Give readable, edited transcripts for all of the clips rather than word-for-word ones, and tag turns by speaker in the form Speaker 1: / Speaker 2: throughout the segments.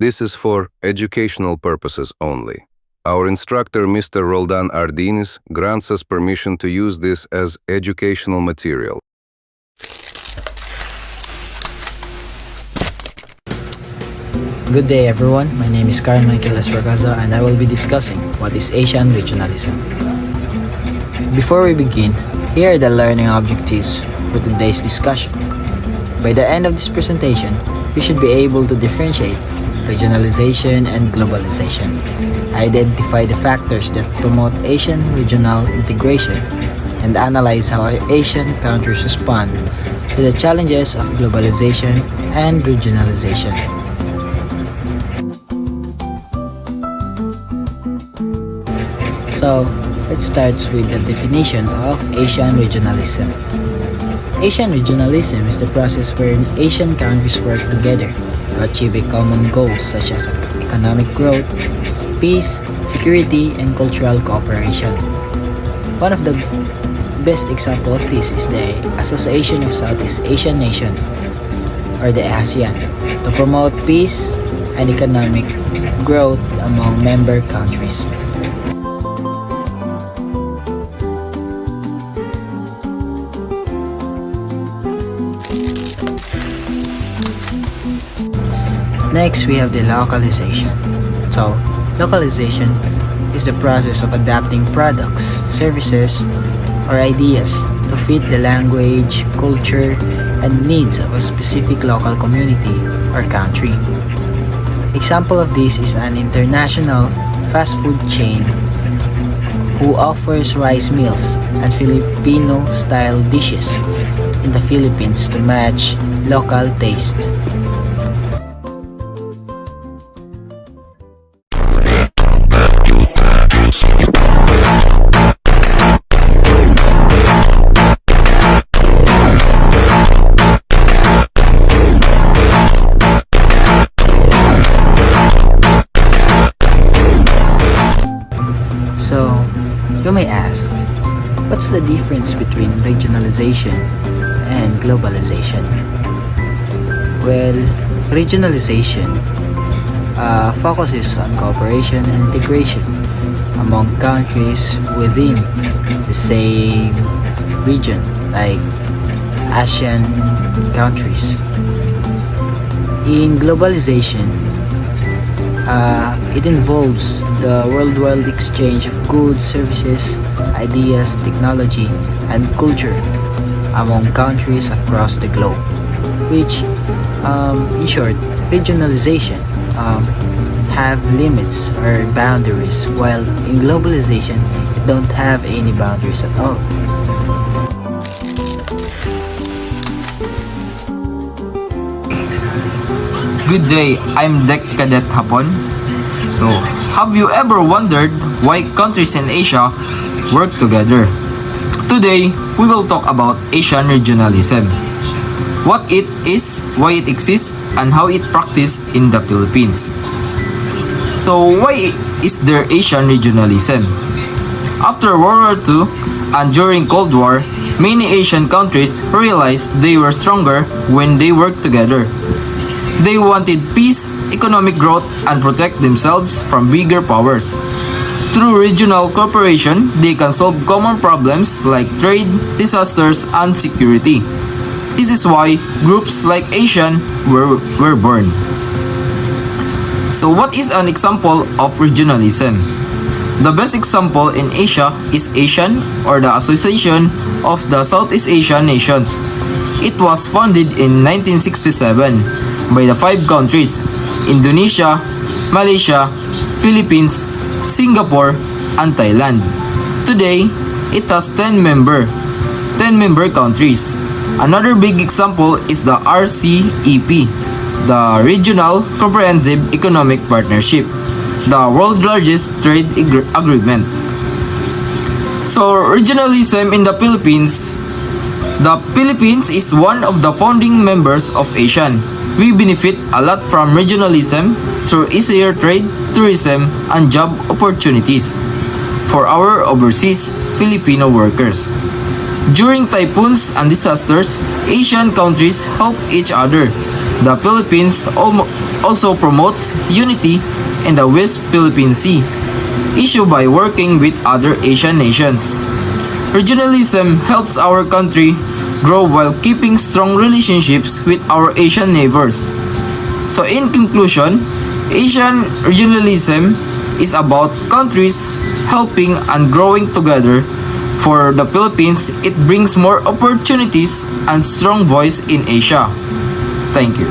Speaker 1: This is for educational purposes only. Our instructor, Mr. Roldan Ardinis, grants us permission to use this as educational material.
Speaker 2: Good day everyone, my name is Karen Michael Espargaza and I will be discussing what is Asian regionalism. Before we begin, here are the learning objectives for today's discussion. By the end of this presentation, we should be able to differentiate regionalization and globalization, identify the factors that promote Asian regional integration, and analyze how Asian countries respond to the challenges of globalization and regionalization. So, let's start with the definition of Asian regionalism. Asian regionalism is the process wherein Asian countries work together to achieve a common goal such as economic growth, peace, security, and cultural cooperation. One of the best example of this is the Association of Southeast Asian Nations, or the ASEAN, to promote peace and economic growth among member countries. Next, we have the localization. So, localization is the process of adapting products, services, or ideas to fit the language, culture, and needs of a specific local community or country. Example of this is an international fast food chain who offers rice meals and Filipino-style dishes in the Philippines to match local taste. So, you may ask, what's the difference between regionalization and globalization? Well, regionalization focuses on cooperation and integration among countries within the same region, like ASEAN countries. In globalization, it involves the worldwide exchange of goods, services, ideas, technology, and culture among countries across the globe, which, in short, regionalization have limits or boundaries, while in globalization, it don't have any boundaries at all.
Speaker 3: Good day, I'm Deck Cadet Hapon. So, have you ever wondered why countries in Asia work together? Today, we will talk about Asian regionalism. What it is, why it exists, and how it practiced in the Philippines. So, why is there Asian regionalism? After World War II and during Cold War, many Asian countries realized they were stronger when they worked together. They wanted peace, economic growth, and protect themselves from bigger powers. Through regional cooperation, they can solve common problems like trade, disasters, and security. This is why groups like ASEAN were born. So what is an example of regionalism? The best example in Asia is ASEAN, or the Association of the Southeast Asian Nations. It was founded in 1967 by the 5 countries: Indonesia, Malaysia, Philippines, Singapore, and Thailand. Today, it has 10 member countries. Another big example is the RCEP, the Regional Comprehensive Economic Partnership, the world's largest trade agreement. So, regionalism in the Philippines. The Philippines is one of the founding members of ASEAN. We benefit a lot from regionalism through easier trade, tourism, and job opportunities for our overseas Filipino workers. During typhoons and disasters, Asian countries help each other. The Philippines also promotes unity in the West Philippine Sea issue by working with other Asian nations. Regionalism helps our country grow while keeping strong relationships with our Asian neighbors. So in conclusion, Asian regionalism is about countries helping and growing together. For the Philippines, it brings more opportunities and strong voice in Asia. Thank you.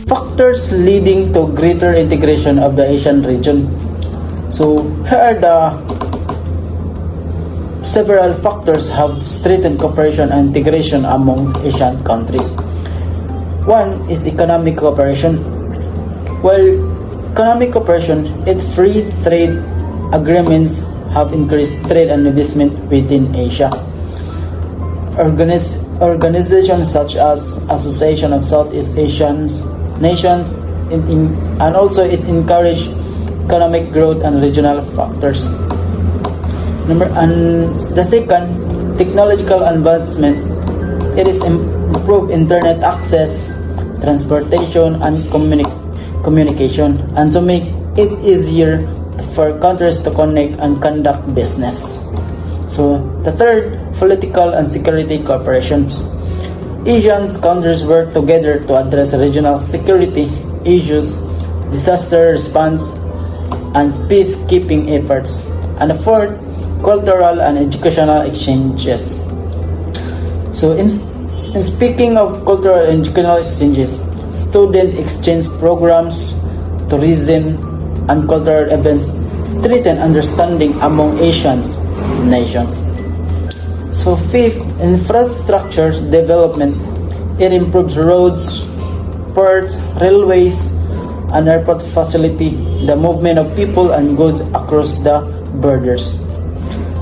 Speaker 4: Factors leading to greater integration of the Asian region. So here are the several factors have strengthened cooperation and integration among Asian countries. One is economic cooperation. While economic cooperation and free trade agreements have increased trade and investment within Asia. Organizations such as Association of Southeast Asian Nations and also it encourage economic growth and regional factors. And the second, technological advancement. It is improved internet access, transportation, and communication, and to make it easier for countries to connect and conduct business. So the third, political and security cooperations. Asian countries work together to address regional security issues, disaster response, and peacekeeping efforts. And the fourth, cultural and educational exchanges. So in speaking of cultural and educational exchanges, student exchange programs, tourism, and cultural events strengthen understanding among Asian nations. So fifth, infrastructure development. It improves roads, ports, railways, and airport facility, the movement of people and goods across the borders.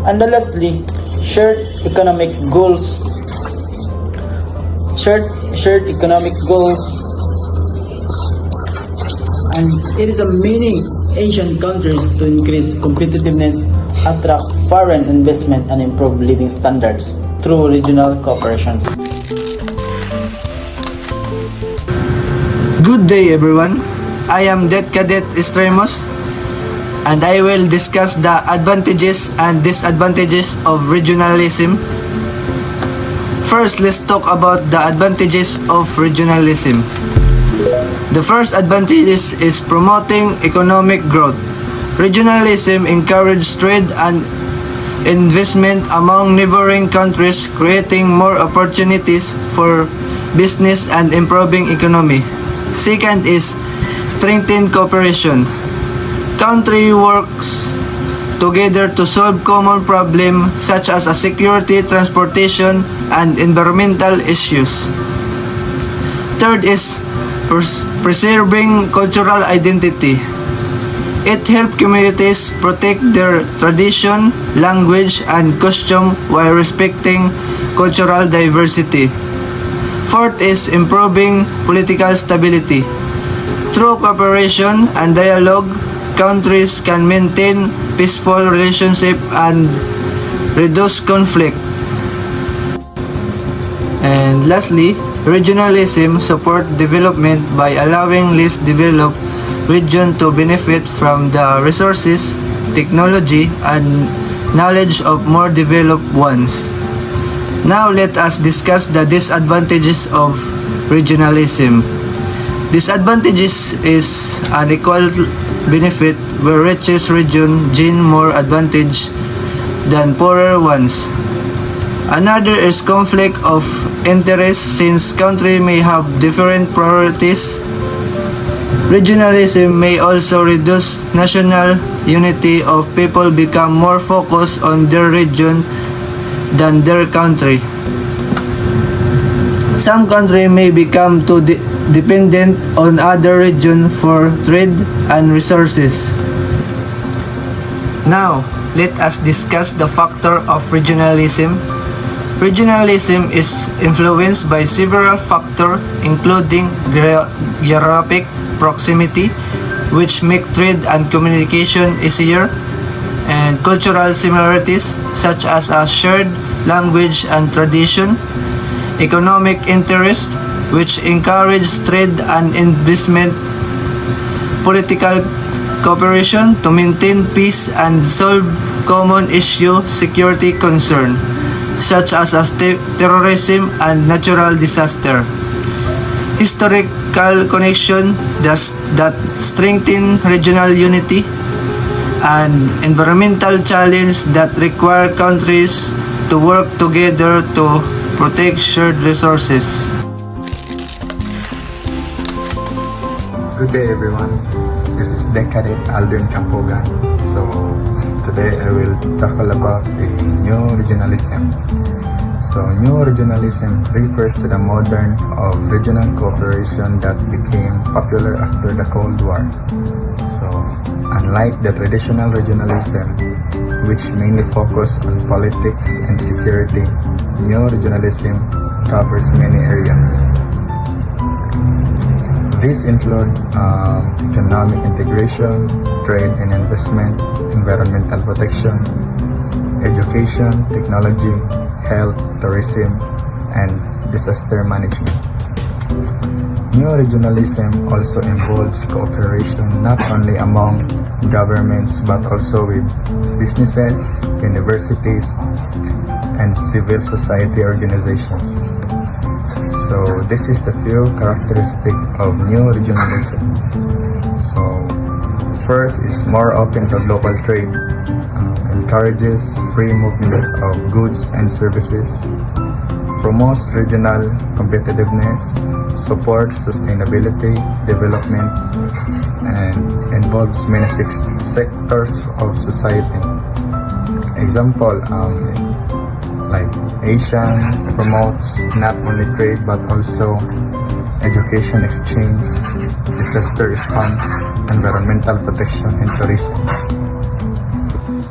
Speaker 4: And lastly, shared economic goals. Shared economic goals, and it is a many Asian countries to increase competitiveness, attract foreign investment, and improve living standards through regional cooperations.
Speaker 5: Good day everyone, I am Det Cadet Estremos and I will discuss the advantages and disadvantages of regionalism. First, let's talk about the advantages of regionalism. The first advantage is promoting economic growth. Regionalism encourages trade and investment among neighboring countries, creating more opportunities for business and improving economy. Second is strengthen cooperation. Country works together to solve common problems such as security, transportation, and environmental issues. Third is preserving cultural identity. It helps communities protect their tradition, language, and costume while respecting cultural diversity. Fourth is improving political stability. Through cooperation and dialogue, countries can maintain peaceful relationships and reduce conflict. And lastly, regionalism supports development by allowing less developed regions to benefit from the resources, technology, and knowledge of more developed ones. Now let us discuss the disadvantages of regionalism. Disadvantages is unequal benefit where richest region gain more advantage than poorer ones. Another is conflict of interest since countries may have different priorities. Regionalism may also reduce national unity of people become more focused on their region than their country. Some countries may become too dependent on other regions for trade and resources. Now, let us discuss the factor of regionalism. Regionalism is influenced by several factors including geographic proximity, which make trade and communication easier, and cultural similarities such as a shared language and tradition, economic interests, which encourage trade and investment, political cooperation to maintain peace and solve common issue security concern, such as terrorism and natural disaster. Historical connection that strengthen regional unity, and environmental challenge that require countries to work together to protect shared resources.
Speaker 6: Good day everyone, this is Decadent Alden Campogan. So today I will tackle about the new regionalism. So new regionalism refers to the modern of regional cooperation that became popular after the Cold War. So unlike the traditional regionalism, which mainly focused on politics and security, new regionalism covers many areas. These include economic integration, trade and investment, environmental protection, education, technology, health, tourism, and disaster management. New regionalism also involves cooperation not only among governments but also with businesses, universities, and civil society organizations. So this is the few characteristics of new regionalism. So first is more open to global trade, encourages free movement of goods and services, promotes regional competitiveness, supports sustainability, development, and involves many sectors of society. Example, like Asian promotes not only trade but also education exchange, disaster response, environmental protection, and tourism.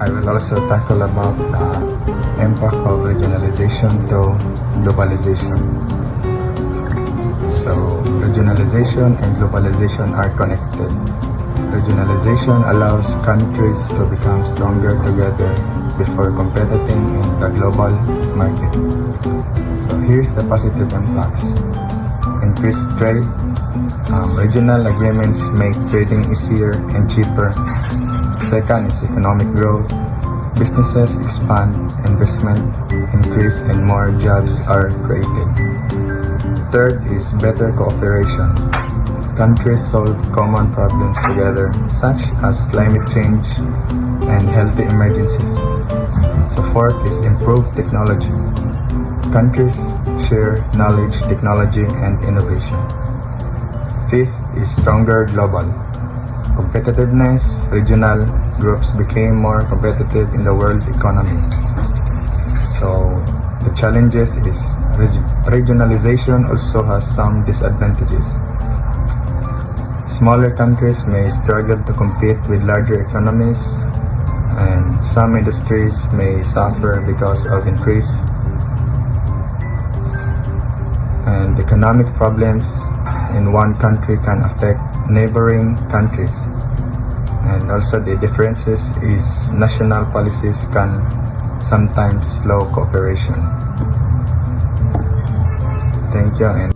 Speaker 6: I will also tackle about the impact of regionalization to globalization. So, regionalization and globalization are connected. Regionalization allows countries to become stronger together before competing in the global market. So, here's the positive impacts. Increased trade. Regional agreements make trading easier and cheaper. Second is economic growth. Businesses expand, investment increase, and more jobs are created. Third is better cooperation. Countries solve common problems together, such as climate change and healthy emergencies. So fourth is improved technology. Countries share knowledge, technology, and innovation. Fifth is stronger global. Competitiveness. Regional groups became more competitive in the world economy. So the challenges is regionalization also has some disadvantages. Smaller countries may struggle to compete with larger economies, and some industries may suffer because of increase. And economic problems in one country can affect neighboring countries. And also the differences is national policies can sometimes slow cooperation. Thank you. And